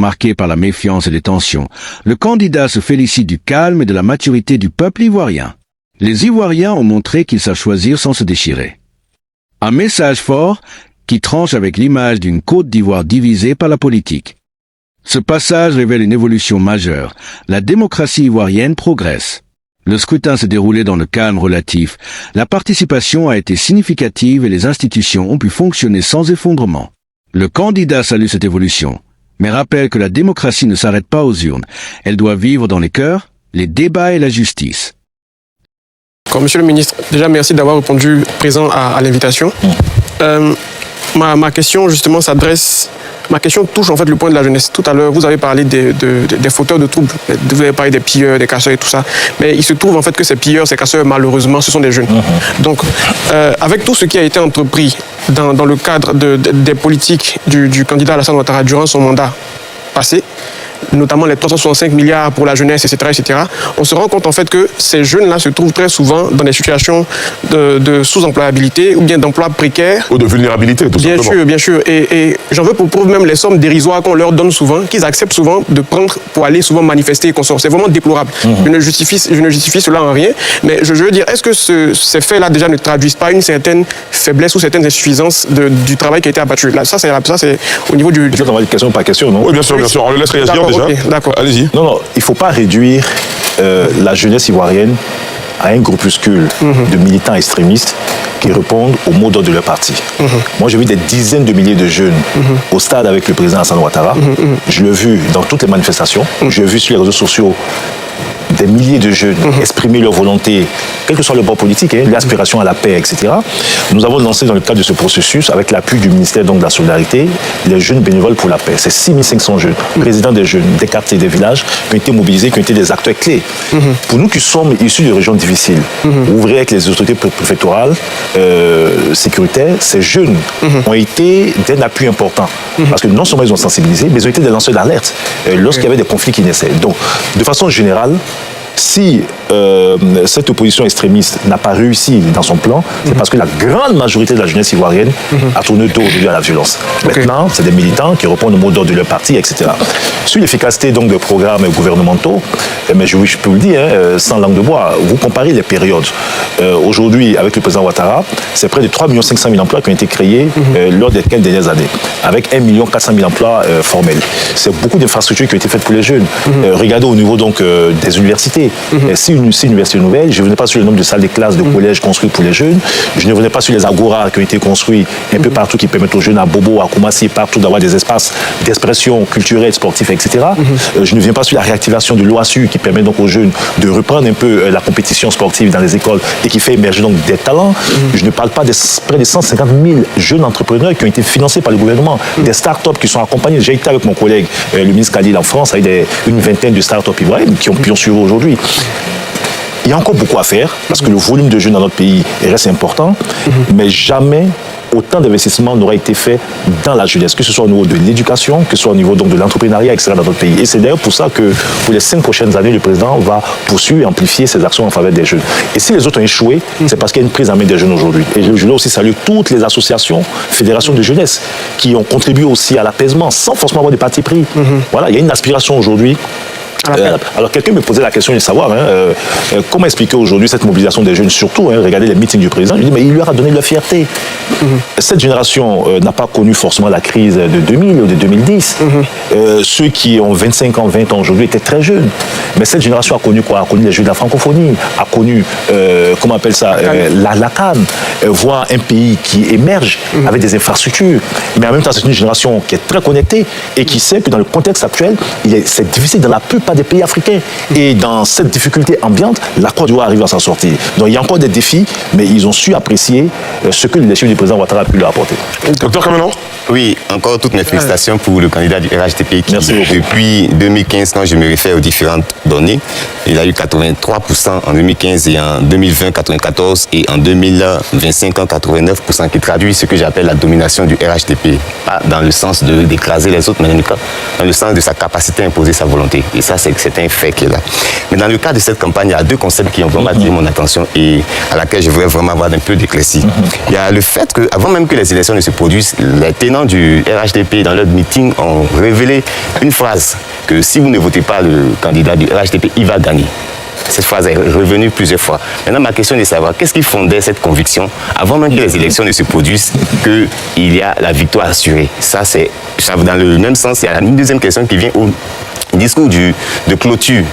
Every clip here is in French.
marqué par la méfiance et les tensions, le candidat se félicite du calme et de la maturité du peuple ivoirien. Les Ivoiriens ont montré qu'ils savent choisir sans se déchirer. Un message fort qui tranche avec l'image d'une Côte d'Ivoire divisée par la politique. Ce passage révèle une évolution majeure. La démocratie ivoirienne progresse. Le scrutin s'est déroulé dans le calme relatif. La participation a été significative et les institutions ont pu fonctionner sans effondrement. Le candidat salue cette évolution, mais rappelle que la démocratie ne s'arrête pas aux urnes. Elle doit vivre dans les cœurs, les débats et la justice. Monsieur le ministre, déjà merci d'avoir répondu présent à l'invitation. Ma question justement ma question touche en fait le point de la jeunesse. Tout à l'heure, vous avez parlé des fauteurs de troubles. Vous avez parlé des pilleurs, des casseurs et tout ça. Mais il se trouve en fait que ces pilleurs, ces casseurs, malheureusement, ce sont des jeunes. Donc, avec tout ce qui a été entrepris dans le cadre des politiques du candidat Alassane Ouattara durant son mandat passé, notamment les 365 milliards pour la jeunesse, etc., on se rend compte en fait que ces jeunes-là se trouvent très souvent dans des situations de sous-employabilité ou bien d'emploi précaire. Ou de vulnérabilité, tout simplement. Bien sûr. Et j'en veux pour preuve même les sommes dérisoires qu'on leur donne souvent, qu'ils acceptent souvent de prendre pour aller souvent manifester et consorts. C'est vraiment déplorable. Je ne justifie cela en rien. Mais je veux dire, est-ce que ces faits-là déjà ne traduisent pas une certaine faiblesse ou certaines insuffisances du travail qui a été abattu? Là, ça, c'est au niveau du... Peut-être on va dire question par question, non? Oui, bien sûr. On le laisse réagir déjà. Okay, d'accord. Allez-y. Non, il ne faut pas réduire la jeunesse ivoirienne à un groupuscule de militants extrémistes qui répondent aux mots d'ordre de leur parti. Moi, j'ai vu des dizaines de milliers de jeunes au stade avec le président Alassane Ouattara. Je l'ai vu dans toutes les manifestations. Je l'ai vu sur les réseaux sociaux. Des milliers de jeunes exprimer leur volonté, quel que soit le bord politique, l'aspiration à la paix, etc. Nous avons lancé dans le cadre de ce processus, avec l'appui du ministère de la Solidarité, les jeunes bénévoles pour la paix. C'est 6500 jeunes, présidents des jeunes, des quartiers, des villages, qui ont été mobilisés, qui ont été des acteurs clés. Pour nous qui sommes issus de régions difficiles, ouvrés avec les autorités préfectorales, sécuritaires, ces jeunes ont été d'un appui important. Parce que non seulement ils ont sensibilisé, mais ils ont été des lanceurs d'alerte lorsqu'il y avait des conflits qui naissaient. Donc, de façon générale, si cette opposition extrémiste n'a pas réussi dans son plan, c'est parce que la grande majorité de la jeunesse ivoirienne a tourné dos aujourd'hui à la violence. Maintenant, c'est des militants qui répondent au mot d'ordre de leur parti, etc. Sur l'efficacité donc des programmes gouvernementaux, mais je peux vous le dire, sans langue de bois, vous comparez les périodes. Aujourd'hui, avec le président Ouattara, c'est près de 3 500 000 emplois qui ont été créés lors des 15 dernières années, avec 1 400 000 emplois formels. C'est beaucoup d'infrastructures qui ont été faites pour les jeunes. Regardez au niveau donc des universités. Si une université nouvelle, je ne venais pas sur le nombre de salles de classe, de collèges construits pour les jeunes, je ne venais pas sur les agoras qui ont été construits un peu partout, qui permettent aux jeunes à Bobo, à Koumassi, partout d'avoir des espaces d'expression culturelle, sportifs, etc. Je ne viens pas sur la réactivation de l'OASU qui permet donc aux jeunes de reprendre un peu la compétition sportive dans les écoles et qui fait émerger donc des talents. Je ne parle pas des près de 150 000 jeunes entrepreneurs qui ont été financés par le gouvernement, des start-up qui sont accompagnés. J'ai été avec mon collègue, le ministre Khalil en France, avec une vingtaine de start-up ivoiriennes qui ont pu en suivre aujourd'hui. Il y a encore beaucoup à faire, parce que le volume de jeunes dans notre pays reste important, mais jamais autant d'investissements n'aura été fait dans la jeunesse, que ce soit au niveau de l'éducation, que ce soit au niveau donc de l'entrepreneuriat, etc. dans notre pays. Et c'est d'ailleurs pour ça que pour les 5 prochaines années, le président va poursuivre et amplifier ses actions en faveur des jeunes. Et si les autres ont échoué, c'est parce qu'il y a une prise en main des jeunes aujourd'hui. Et je veux aussi saluer toutes les associations, fédérations de jeunesse, qui ont contribué aussi à l'apaisement, sans forcément avoir de parti pris. Voilà, il y a une aspiration aujourd'hui. Alors quelqu'un me posait la question de savoir comment expliquer aujourd'hui cette mobilisation des jeunes, surtout regardez les meetings du président. Je dis mais il leur a donné de la fierté. Cette génération n'a pas connu forcément la crise de 2000 ou de 2010. Ceux qui ont 25 ans, 20 ans aujourd'hui étaient très jeunes. Mais cette génération a connu quoi? A connu les Jeux de la francophonie, a connu comment on appelle ça, la CAN, voir un pays qui émerge avec des infrastructures. Mais en même temps c'est une génération qui est très connectée et qui sait que dans le contexte actuel, c'est difficile dans la plupart des pays africains. Et dans cette difficulté ambiante, la Côte d'Ivoire arrive à s'en sortir. Donc il y a encore des défis, mais ils ont su apprécier ce que le leadership du président Ouattara a pu leur apporter. Docteur Kamenan? Oui, encore toutes mes félicitations pour le candidat du RHDP qui, depuis 2015, quand je me réfère aux différentes données, il a eu 83% en 2015 et en 2020, 94% et en 2025, 89%, qui traduit ce que j'appelle la domination du RHDP. Pas dans le sens d'écraser les autres, mais dans le sens de sa capacité à imposer sa volonté. Et ça, c'est un fait qui est là. Mais dans le cadre de cette campagne, il y a 2 concepts qui ont vraiment attiré mon attention et à laquelle je voudrais vraiment avoir un peu d'éclaircie. Il y a le fait qu'avant même que les élections ne se produisent, les tenants venant du RHDP, dans leur meeting, ont révélé une phrase que si vous ne votez pas le candidat du RHDP, il va gagner. Cette phrase est revenue plusieurs fois. Maintenant, ma question est de savoir qu'est-ce qui fondait cette conviction avant même que les élections ne se produisent, qu'il y a la victoire assurée. Ça, c'est dans le même sens. Il y a une deuxième question qui vient au discours de clôture.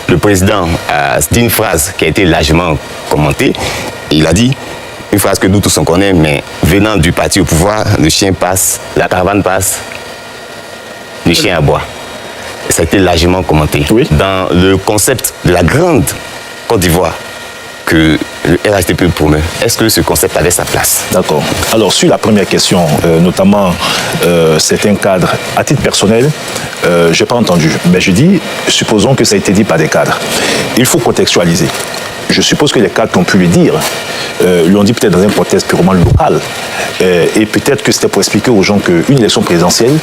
Le président a dit une phrase qui a été largement commentée. Il a dit une phrase que nous tous on connaît, mais venant du parti au pouvoir, le chien passe, la caravane passe, le chien aboie. Ça a été largement commenté. Oui. Dans le concept de la grande Côte d'Ivoire que le RHDP promeut, est-ce que ce concept avait sa place? D'accord. Alors, sur la première question, notamment certains cadres, à titre personnel, je n'ai pas entendu. Mais je dis, supposons que ça a été dit par des cadres. Il faut contextualiser. Je suppose que les cadres qui ont pu le dire lui ont dit peut-être dans un contexte purement local. Et peut-être que c'était pour expliquer aux gens qu'une élection présidentielle,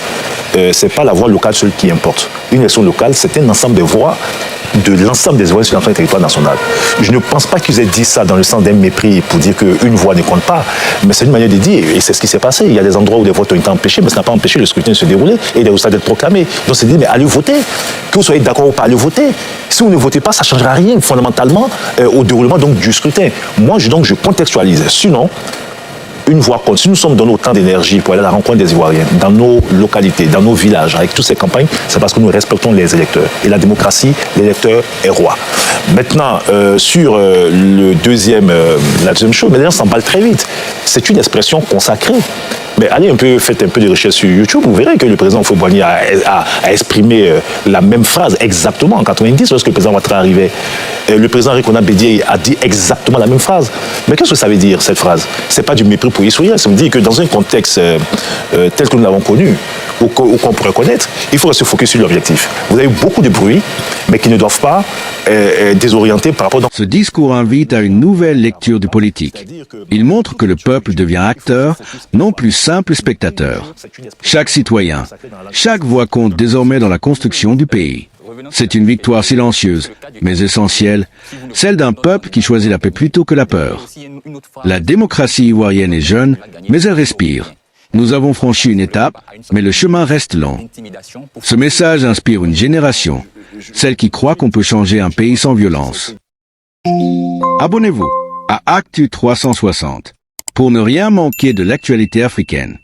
ce n'est pas la voix locale seule qui importe. Une élection locale, c'est un ensemble de voix de l'ensemble des voix sur l'ensemble du territoire national. Je ne pense pas qu'ils aient dit ça dans le sens d'un mépris pour dire qu'une voix ne compte pas, mais c'est une manière de dire, et c'est ce qui s'est passé. Il y a des endroits où des votes ont été empêchés, mais ça n'a pas empêché le scrutin de se dérouler et des résultats d'être proclamés. Donc c'est dit, mais allez voter, que vous soyez d'accord ou pas, allez voter. Si vous ne votez pas, ça ne changera rien fondamentalement au déroulement donc, du scrutin. Moi, je contextualise. Sinon, une voix compte. Si nous sommes donnés autant d'énergie pour aller à la rencontre des Ivoiriens, dans nos localités, dans nos villages, avec toutes ces campagnes, c'est parce que nous respectons les électeurs. Et la démocratie, l'électeur est roi. Maintenant, sur la deuxième chose, mais d'ailleurs, ça s'emballe très vite. C'est une expression consacrée. Mais allez faites un peu de recherche sur YouTube, vous verrez que le président Houphouët-Boigny a exprimé la même phrase exactement en 90 lorsque le président Ouattara arrivait. Le président Rikona Bédié a dit exactement la même phrase. Mais qu'est-ce que ça veut dire, cette phrase? C'est pas du mépris pour Issoya, ça veut dire que dans un contexte tel que nous l'avons connu, ou qu'on pourrait connaître, il faut se focus sur l'objectif. Vous avez beaucoup de bruit, mais qui ne doivent pas désorienter par rapport... Ce discours invite à une nouvelle lecture du politique. Il montre que le peuple devient acteur, non plus simple spectateur. Chaque citoyen, chaque voix compte désormais dans la construction du pays. C'est une victoire silencieuse, mais essentielle, celle d'un peuple qui choisit la paix plutôt que la peur. La démocratie ivoirienne est jeune, mais elle respire. Nous avons franchi une étape, mais le chemin reste long. Ce message inspire une génération, celle qui croit qu'on peut changer un pays sans violence. Abonnez-vous à Actu 360 pour ne rien manquer de l'actualité africaine.